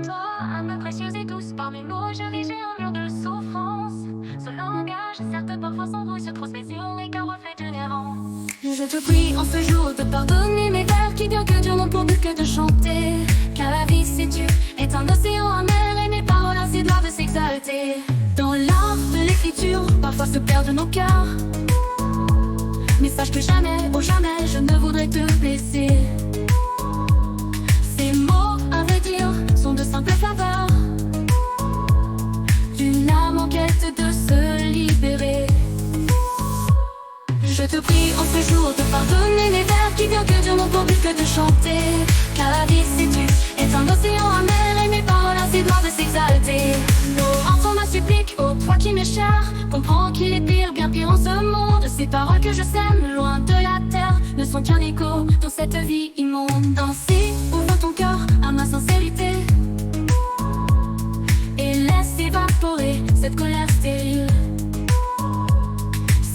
toi, âme précieuse et douce. Par mes mots, j'érige un mur de souffrance. Ce langage, certes parfois s'embrouille, se trousse mes yeux, et qu'un reflet d'une errance. Je te prie en ce jour de pardonner mes vers qui, bien que Dieu n'ont pour but que de chanter. Car la vie, c'est Dieu, est un océan amer, et mes paroles ainsi doivent s'exalter. Dans l'art de l'écriture, parfois se perdent nos cœurs. Mais sache que jamais, oh jamais, je ne voudrais te blesser. Ces mots, à vrai dire, sont de simples faveurs d'une âme en quête de se libérer. Je te prie en ce jour de pardonner mes vers qui, bien que Dieu n'ont pour but que de chanter. Car la vie, c'est Dieu, est un océan amer, et mes paroles ainsi doivent s'exalter. Nos enfants ma supplique, ô toi qui m'es cher, comprends qu'il est pire, bien pire en ce monde. Ces paroles que je sème, loin de la terre, ne sont qu'un écho dans cette vie immonde. Ainsi, ouvre ton cœur à ma sincérité et laisse évaporer cette colère stérile.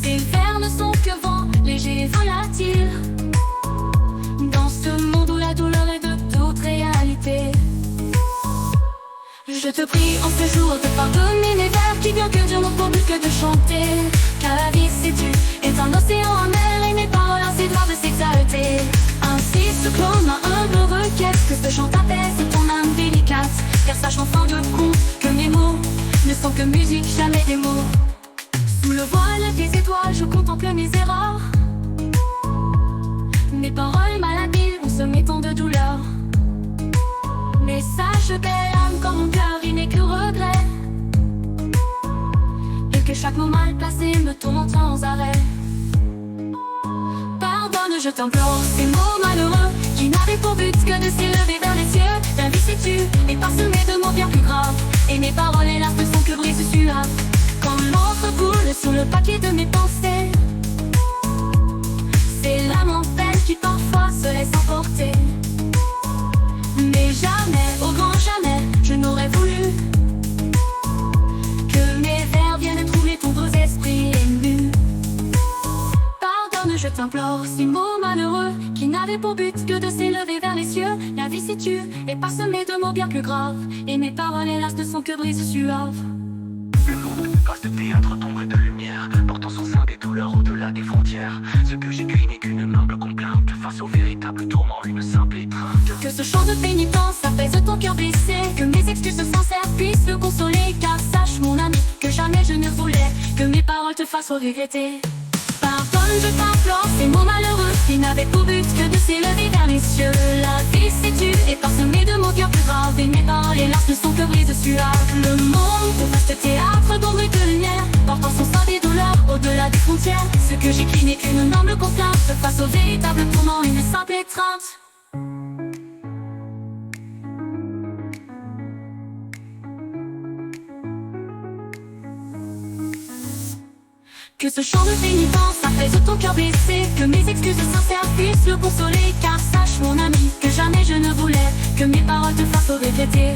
Ces vers ne sont que vent léger et volatile, dans ce monde où la douleur est de toute réalité. Je te prie en ce jour de pardonner mes vers qui, bien que Dieu n'ont pour but que de chanter. Car la vie, c'est Dieu, est un océan amer, et mes paroles ainsi doivent s'exalter. Ainsi se clôt ma humble requête, que ce chant apaise ton âme délicate. Car sache enfant de compte que mes mots ne sont que musique, jamais des mots. Sous le voile des étoiles, je contemple mes erreurs. Mes paroles malhabiles ont semé tant de douleur. Mais sache, belle âme, quand mon cœur il n'est que regret, et que chaque mot mal placé me tourmente sans arrêt. Pardonne, je t'implore, ces mots malheureux qui n'avaient pour but que de s'élever vers les cieux. La vie c'est tu, et parsemée de mots bien plus graves, et mes paroles hélas ne sont que brises suaves. Quand l'encre coule sur le papier de mes pensées, c'est l'âme en peine qui parfois se laisse emporter. Mais jamais, au grand jamais, je n'aurais voulu que mes vers viennent trouver ton beau esprit ému. Pardonne, je t'implore, ces mots malheureux qui n'avaient pour but que de s'élever vers les cieux. La vie c'est tu, et parsemée de mots bien plus graves, et mes paroles hélas ne sont que brises suaves. Le monde passe de théâtre d'ombre et de lumière, portant son sein des douleurs au-delà des frontières. Ce que j'écris n'est qu'une humble complainte face au véritable tourment, une simple étreinte. Que ce chant de pénitence apaise ton cœur blessé, que mes excuses sincères puissent le consoler. Car sache mon ami que jamais je ne voulais que mes paroles te fassent regretter. Pardonne, je t'implore, ces mots malheureux qui n'avaient pour but que de s'élever vers les cieux. La vie c'est tu, et parsemée de mots bien plus graves, et mes paroles hélas ne sont que brises suaves. Le monde, vaste théâtre d'ombre et de lumière, portant son sein des douleurs au-delà des frontières. Ce que j'écris n'est qu'une humble complainte face au véritable tourment, une simple étreinte. Que ce chant de pénitence apaise ton cœur blessé, que mes excuses sincères puissent le consoler. Car sache mon ami que jamais je ne voulais que mes paroles te fassent regretter.